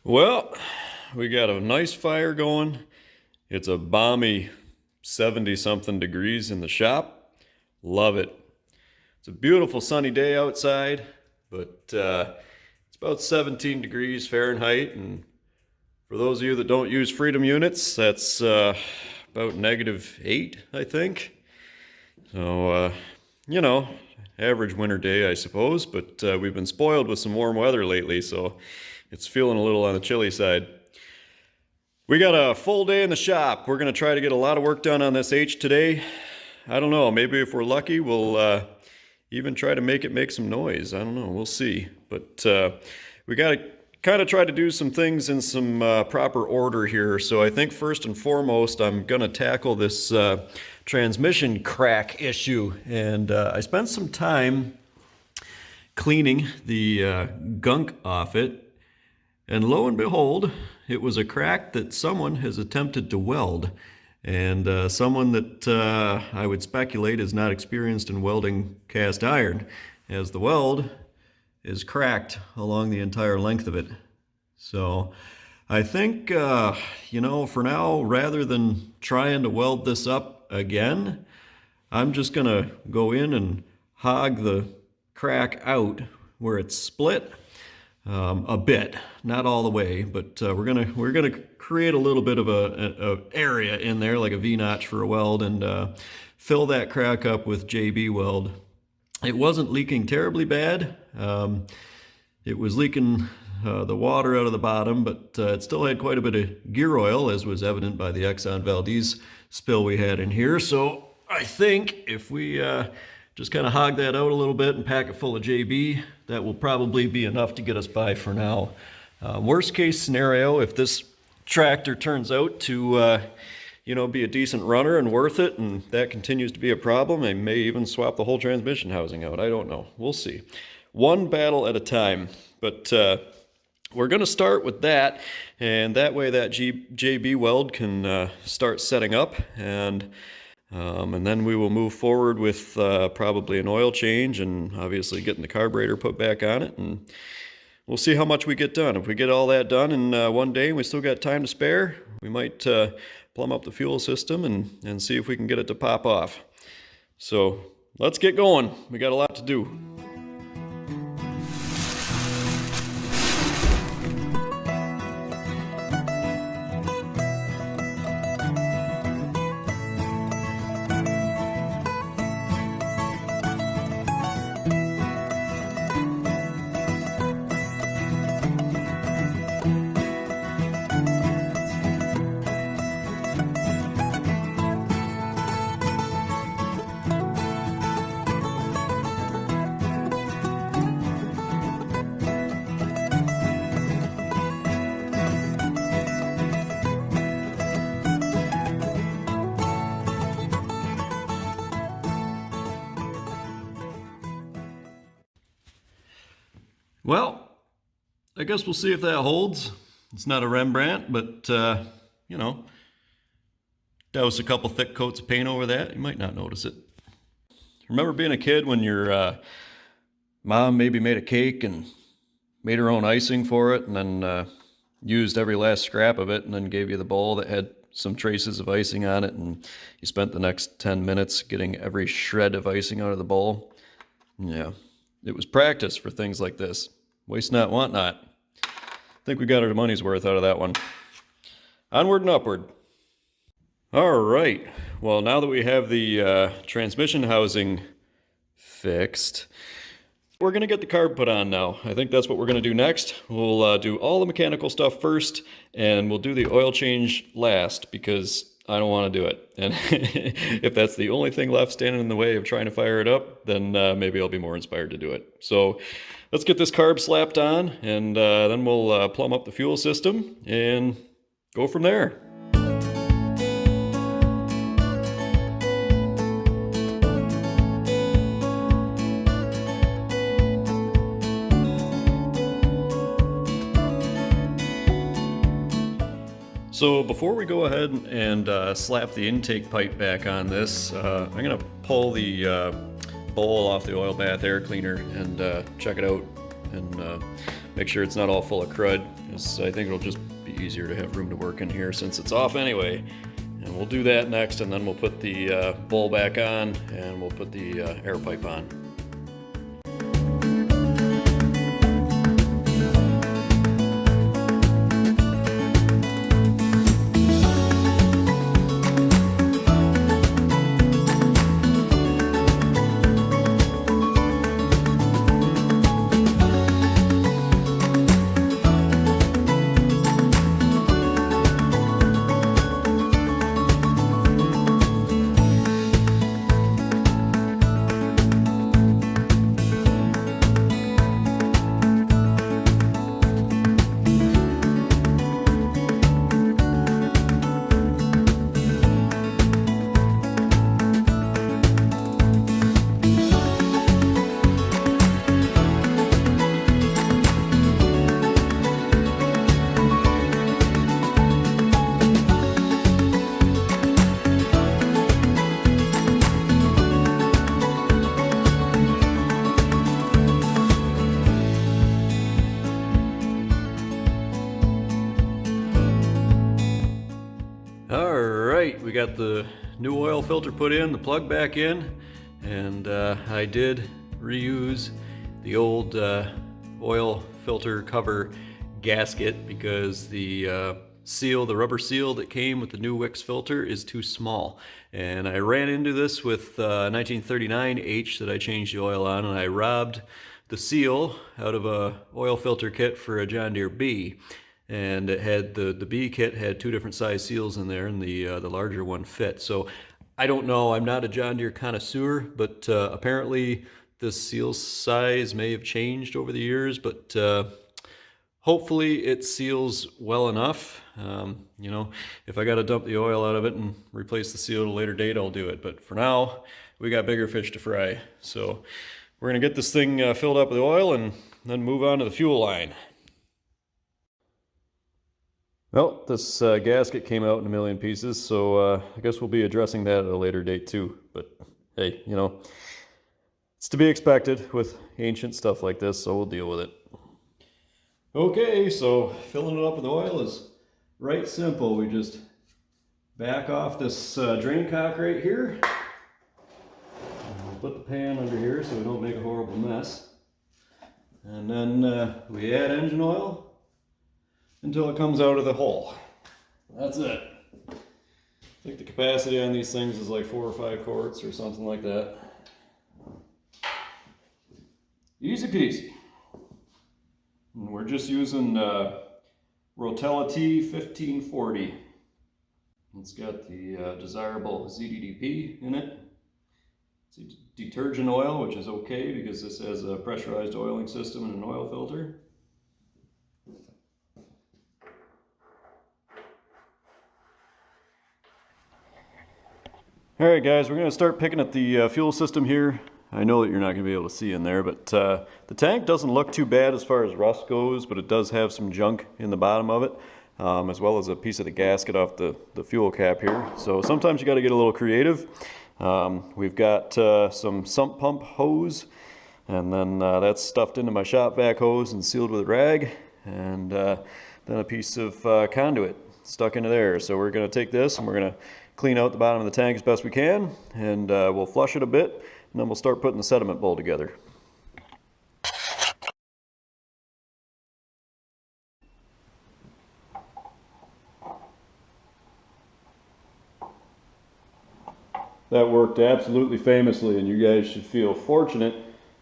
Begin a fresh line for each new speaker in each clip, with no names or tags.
Well, we got a nice fire going. It's a balmy 70 something degrees in the shop. Love it. It's a beautiful sunny day outside, but it's about 17 degrees Fahrenheit. And for those of you that don't use freedom units, that's about -8, I think. So, average winter day, I suppose, but we've been spoiled with some warm weather lately, so it's feeling a little on the chilly side. We got a full day in the shop. We're going to try to get a lot of work done on this H today. I don't know, maybe if we're lucky, we'll even try to make it make some noise. I don't know, we'll see. But we got to kind of try to do some things in some proper order here. So I think first and foremost, I'm going to tackle this transmission crack issue. And I spent some time cleaning the gunk off it. And lo and behold, it was a crack that someone has attempted to weld. And someone that I would speculate is not experienced in welding cast iron, as the weld is cracked along the entire length of it. So I think, for now, rather than trying to weld this up again, I'm just going to go in and hog the crack out where it's split a bit, not all the way, but we're gonna create a little bit of a area in there, like a V-notch for a weld, and fill that crack up with JB weld. It wasn't leaking terribly bad. It was leaking the water out of the bottom, but it still had quite a bit of gear oil, as was evident by the Exxon Valdez spill we had in here. So I think if we just kind of hog that out a little bit and pack it full of JB, that will probably be enough to get us by for now. Worst case scenario, if this tractor turns out to be a decent runner and worth it, and that continues to be a problem, I may even swap the whole transmission housing out. I don't know. We'll see. One battle at a time. But we're going to start with that, and that way that JB weld can start setting up, and then we will move forward with probably an oil change and obviously getting the carburetor put back on it, and we'll see how much we get done. If we get all that done in one day and we still got time to spare, we might plumb up the fuel system and see if we can get it to pop off. So let's get going. We got a lot to do. Well, I guess we'll see if that holds. It's not a Rembrandt, but, douse a couple thick coats of paint over that, you might not notice it. Remember being a kid when your mom maybe made a cake and made her own icing for it, and then used every last scrap of it, and then gave you the bowl that had some traces of icing on it, and you spent the next 10 minutes getting every shred of icing out of the bowl? Yeah, it was practice for things like this. Waste not, want not. I think we got our money's worth out of that one. Onward and upward. All right. Well, now that we have the transmission housing fixed, we're going to get the carb put on now. I think that's what we're going to do next. We'll do all the mechanical stuff first, and we'll do the oil change last, because I don't want to do it. And if that's the only thing left standing in the way of trying to fire it up, then maybe I'll be more inspired to do it. So let's get this carb slapped on, and then we'll plumb up the fuel system and go from there. So before we go ahead and slap the intake pipe back on this, I'm going to pull the bowl off the oil bath air cleaner and check it out. and make sure it's not all full of crud. I think it'll just be easier to have room to work in here since it's off anyway. And we'll do that next, and then we'll put the bowl back on, and we'll put the air pipe on. Alright, we got the new oil filter put in, the plug back in, and I did reuse the old oil filter cover gasket because the seal, the rubber seal that came with the new Wix filter is too small. And I ran into this with 1939 H that I changed the oil on, and I robbed the seal out of a oil filter kit for a John Deere B. And it had the B kit had two different size seals in there, and the larger one fit. So I don't know, I'm not a John Deere connoisseur, but apparently this seal size may have changed over the years, but hopefully it seals well enough. You know, if I got to dump the oil out of it and replace the seal at a later date, I'll do it. But for now, we got bigger fish to fry. So we're gonna get this thing filled up with oil and then move on to the fuel line. Well, this gasket came out in a million pieces, so I guess we'll be addressing that at a later date too. But hey, you know, it's to be expected with ancient stuff like this, so we'll deal with it. Okay, so filling it up with oil is right simple. We just back off this drain cock right here. We'll put the pan under here so we don't make a horrible mess. And then we add engine oil until it comes out of the hole. That's it. I think the capacity on these things is like 4 or 5 quarts or something like that. Easy peasy. And we're just using Rotelli 1540. It's got the desirable ZDDP in it. It's a detergent oil, which is okay because this has a pressurized oiling system and an oil filter. Alright guys, we're going to start picking at the fuel system here. I know that you're not going to be able to see in there, but the tank doesn't look too bad as far as rust goes, but it does have some junk in the bottom of it, as well as a piece of the gasket off the fuel cap here. So sometimes you got to get a little creative. We've got some sump pump hose, and then that's stuffed into my shop vac hose and sealed with a rag, and then a piece of conduit stuck into there. So we're going to take this and we're going to clean out the bottom of the tank as best we can, and we'll flush it a bit, and then we'll start putting the sediment bowl together. That worked absolutely famously, and you guys should feel fortunate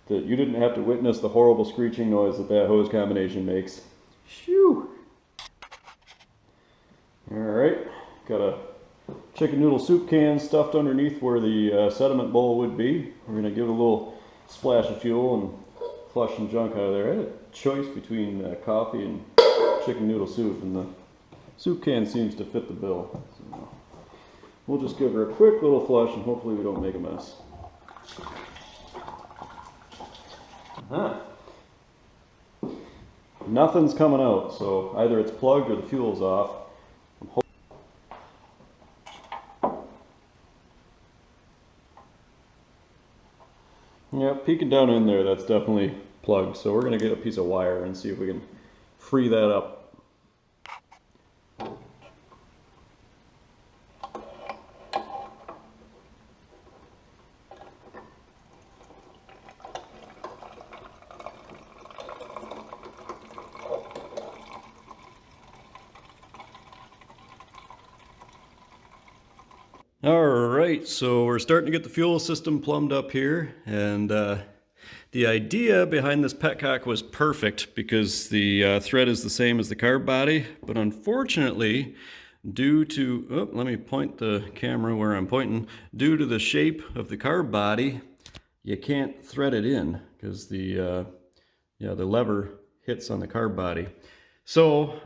that you didn't have to witness the horrible screeching noise that hose combination makes. Shoo! Alright, got a chicken noodle soup can stuffed underneath where the sediment bowl would be. We're going to give it a little splash of fuel and flush some junk out of there. I had a choice between coffee and chicken noodle soup, and the soup can seems to fit the bill. So we'll just give her a quick little flush and hopefully we don't make a mess. Nothing's coming out, so either it's plugged or the fuel's off. Yeah, peeking down in there, that's definitely plug. So we're going to get a piece of wire and see if we can free that up. Alright, so we're starting to get the fuel system plumbed up here, and the idea behind this petcock was perfect because the thread is the same as the carb body, but unfortunately, due to, let me point the camera where I'm pointing, due to the shape of the carb body, you can't thread it in because the lever hits on the carb body. So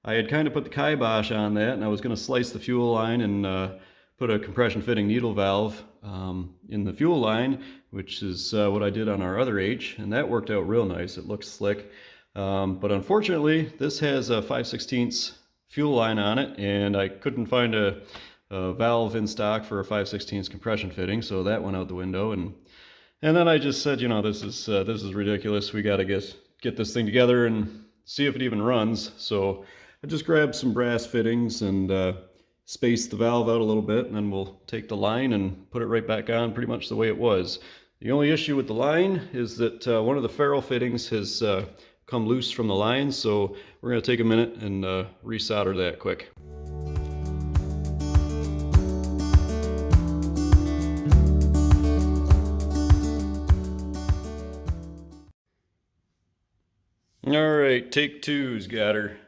I had kind of put the kibosh on that, and I was going to slice the fuel line and put a compression fitting needle valve in the fuel line, which is what I did on our other H, and that worked out real nice. It looks slick. But unfortunately, this has a 5/16 fuel line on it, and I couldn't find a valve in stock for a 5/16 compression fitting, so that went out the window. And then I just said, you know, this is ridiculous. We got to get this thing together and see if it even runs. So I just grabbed some brass fittings and space the valve out a little bit, and then we'll take the line and put it right back on pretty much the way it was. The only issue with the line is that one of the ferrule fittings has come loose from the line, so we're going to take a minute and resolder that quick. Alright, take two's got her.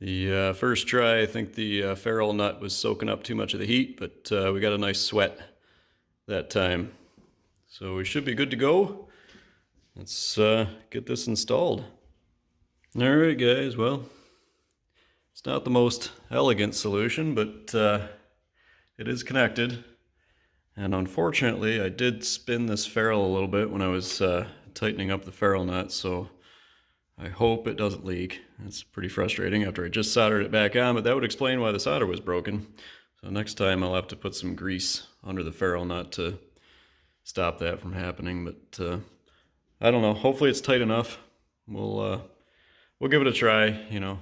The first try, I think the ferrule nut was soaking up too much of the heat, but we got a nice sweat that time. So we should be good to go. Let's get this installed. Alright guys, well, it's not the most elegant solution, but it is connected. And unfortunately, I did spin this ferrule a little bit when I was tightening up the ferrule nut, so I hope it doesn't leak. It's pretty frustrating after I just soldered it back on, but that would explain why the solder was broken. So next time I'll have to put some grease under the ferrule nut to stop that from happening, but I don't know. Hopefully it's tight enough. We'll give it a try, you know.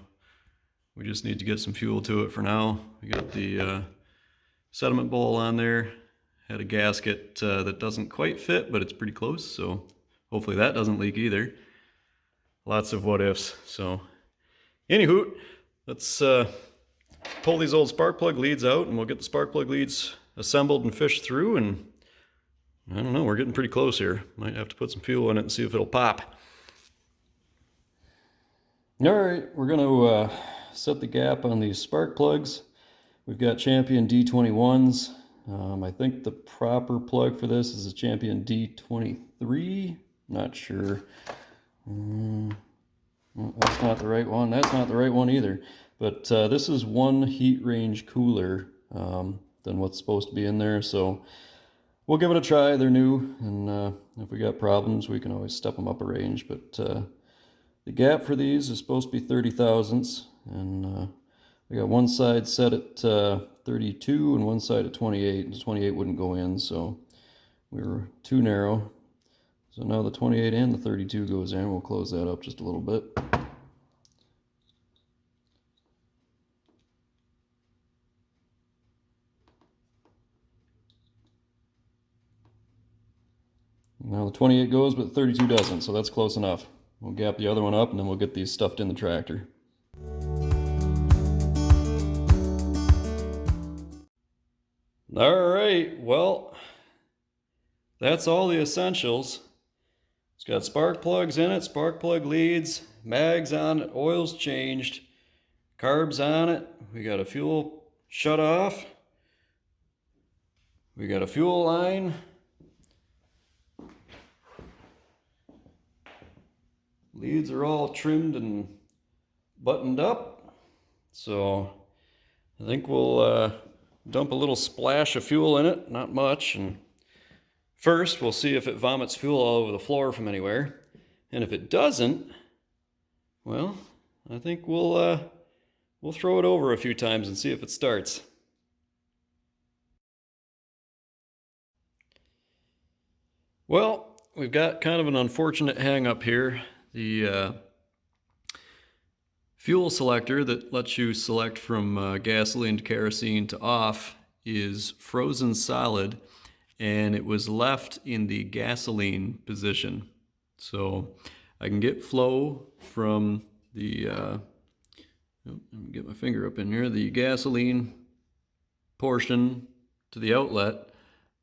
We just need to get some fuel to it for now. We got the sediment bowl on there. Had a gasket that doesn't quite fit, but it's pretty close, so hopefully that doesn't leak either. Lots of what ifs. So, anywho, let's pull these old spark plug leads out, and we'll get the spark plug leads assembled and fished through. And I don't know, we're getting pretty close here. Might have to put some fuel in it and see if it'll pop. All right, we're going to set the gap on these spark plugs. We've got Champion D21s. I think the proper plug for this is a Champion D23. Not sure. That's not the right one. That's not the right one either. But this is one heat range cooler than what's supposed to be in there. So we'll give it a try. They're new, and if we got problems, we can always step them up a range. But the gap for these is supposed to be 30 thousandths, and we got one side set at 32 and one side at 28. The 28 wouldn't go in, so we were too narrow. So now the 28 and the 32 goes in. We'll close that up just a little bit. Now the 28 goes, but the 32 doesn't, so that's close enough. We'll gap the other one up, and then we'll get these stuffed in the tractor. All right, well, that's all the essentials. It's got spark plugs in it, spark plug leads, mags on it, oil's changed, carbs on it. We got a fuel shut off. We got a fuel line. Leads are all trimmed and buttoned up. So I think we'll dump a little splash of fuel in it, not much. And first, we'll see if it vomits fuel all over the floor from anywhere. And if it doesn't, well, I think we'll throw it over a few times and see if it starts. Well, we've got kind of an unfortunate hang up here. The fuel selector that lets you select from gasoline to kerosene to off is frozen solid, and it was left in the gasoline position. So I can get flow from the, let me get my finger up in here, the gasoline portion to the outlet,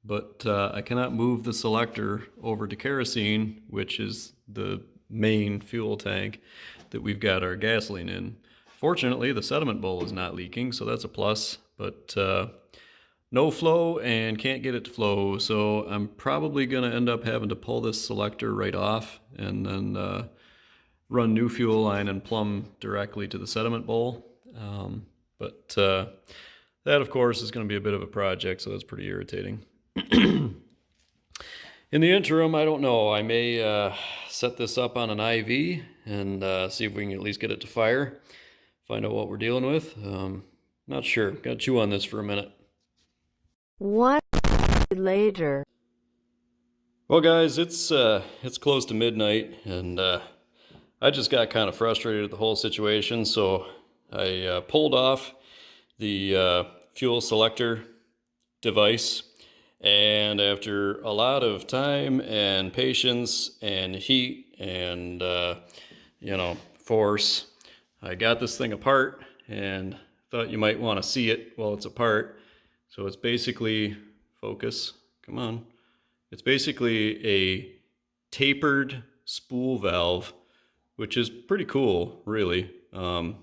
but I cannot move the selector over to kerosene, which is the main fuel tank that we've got our gasoline in. Fortunately, the sediment bowl is not leaking, so that's a plus, but no flow and can't get it to flow, so I'm probably going to end up having to pull this selector right off and then run new fuel line and plumb directly to the sediment bowl. But that, of course, is going to be a bit of a project, so that's pretty irritating. In the interim, I don't know, I may set this up on an IV and see if we can at least get it to fire, find out what we're dealing with. Not sure. Got to chew on this for a minute.
1 later.
Well, guys, it's close to midnight, and I just got kind of frustrated at the whole situation, so I pulled off the fuel selector device, and after a lot of time and patience and heat and force, I got this thing apart and thought you might want to see it while it's apart. So it's basically, focus, come on. It's basically a tapered spool valve, which is pretty cool, really. You're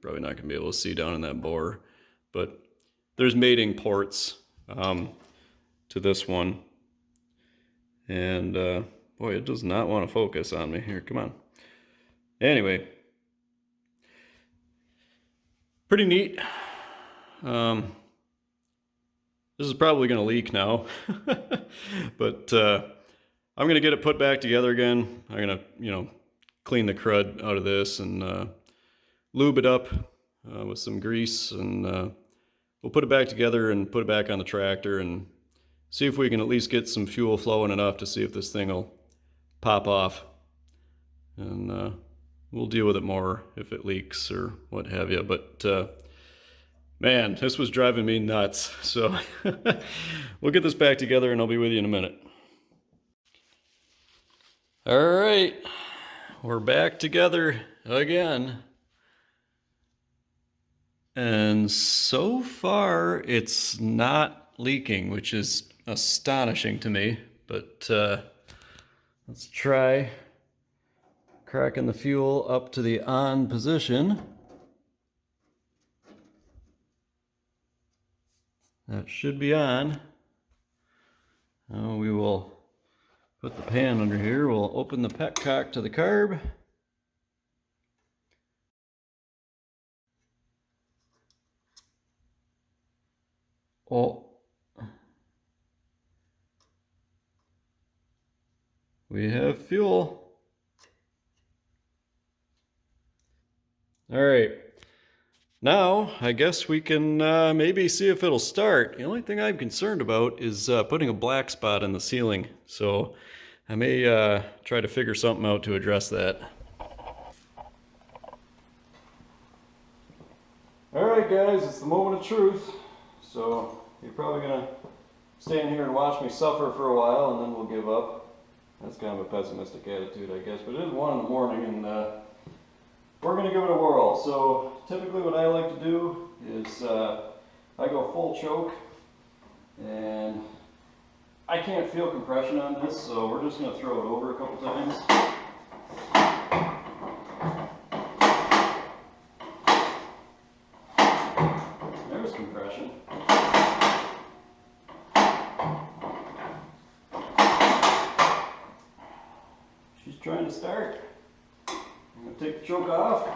probably not going to be able to see down in that bore, but there's mating ports to this one. And boy, it does not want to focus on me. Here, come on. Anyway, pretty neat. This is probably going to leak now, but I'm going to get it put back together again. I'm going to, clean the crud out of this and lube it up with some grease, and we'll put it back together and put it back on the tractor and see if we can at least get some fuel flowing enough to see if this thing will pop off. And we'll deal with it more if it leaks or what have you. But man, this was driving me nuts. So we'll get this back together and I'll be with you in a minute. All right, we're back together again. And so far it's not leaking, which is astonishing to me. But let's try cracking the fuel up to the on position. That should be on. Now we will put the pan under here. We'll open the petcock to the carb. Oh. We have fuel. All right. Now, I guess we can maybe see if it'll start. The only thing I'm concerned about is putting a black spot in the ceiling. So I may try to figure something out to address that. All right, guys, it's the moment of truth. So you're probably gonna stay in here and watch me suffer for a while, and then we'll give up. That's kind of a pessimistic attitude, I guess, but it is 1 in the morning, and we're gonna give it a whirl. So typically what I like to do is I go full choke, and I can't feel compression on this, so we're just gonna throw it over a couple times. There's compression. She's trying to start. I'm going to take the choke off.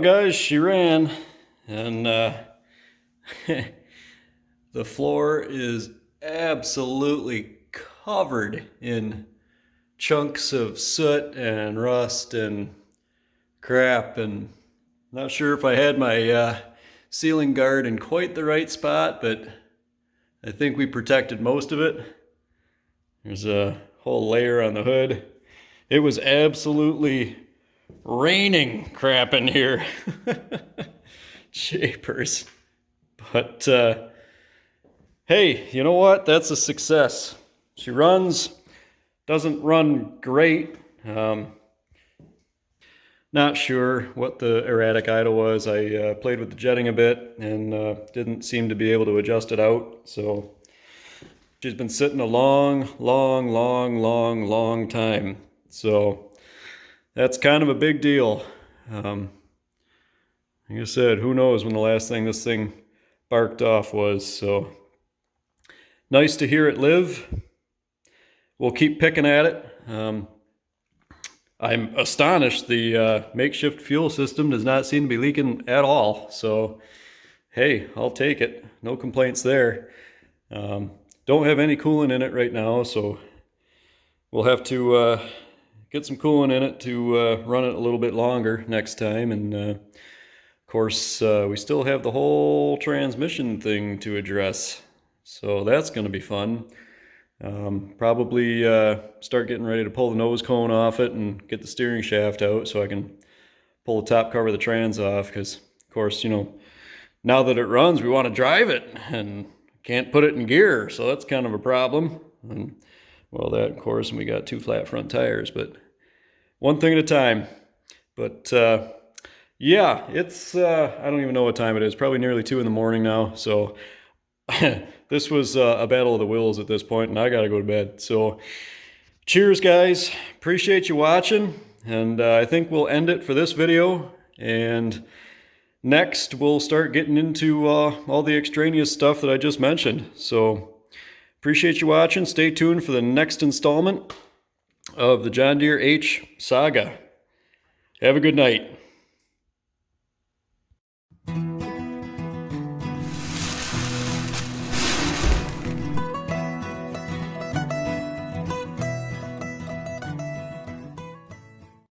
Well, guys, she ran, and the floor is absolutely covered in chunks of soot and rust and crap, and not sure if I had my ceiling guard in quite the right spot, but I think we protected most of it. There's a whole layer on the hood. It was absolutely raining crap in here. Japers. But hey, you know what? That's a success. She runs, doesn't run great. Not sure what the erratic idle was. I played with the jetting a bit and didn't seem to be able to adjust it out. So she's been sitting a long time. So that's kind of a big deal. Like I said, who knows when the last thing this thing barked off was. So nice to hear it live. We'll keep picking at it. I'm astonished the makeshift fuel system does not seem to be leaking at all. So, hey, I'll take it. No complaints there. Don't have any coolant in it right now, so we'll have to get some coolant in it to run it a little bit longer next time. And of course, we still have the whole transmission thing to address. So that's going to be fun. Probably start getting ready to pull the nose cone off it and get the steering shaft out so I can pull the top cover of the trans off, because of course, you know, now that it runs, we want to drive it and can't put it in gear, so that's kind of a problem. And well, that of course, and we got 2 flat front tires, but one thing at a time. But yeah, it's I don't even know what time it is, probably nearly 2 in the morning now, so this was a battle of the wills at this point, and I gotta go to bed. So cheers, guys. Appreciate you watching, and I think we'll end it for this video. And next, we'll start getting into all the extraneous stuff that I just mentioned. So appreciate you watching. Stay tuned for the next installment of the John Deere H saga. Have a good night.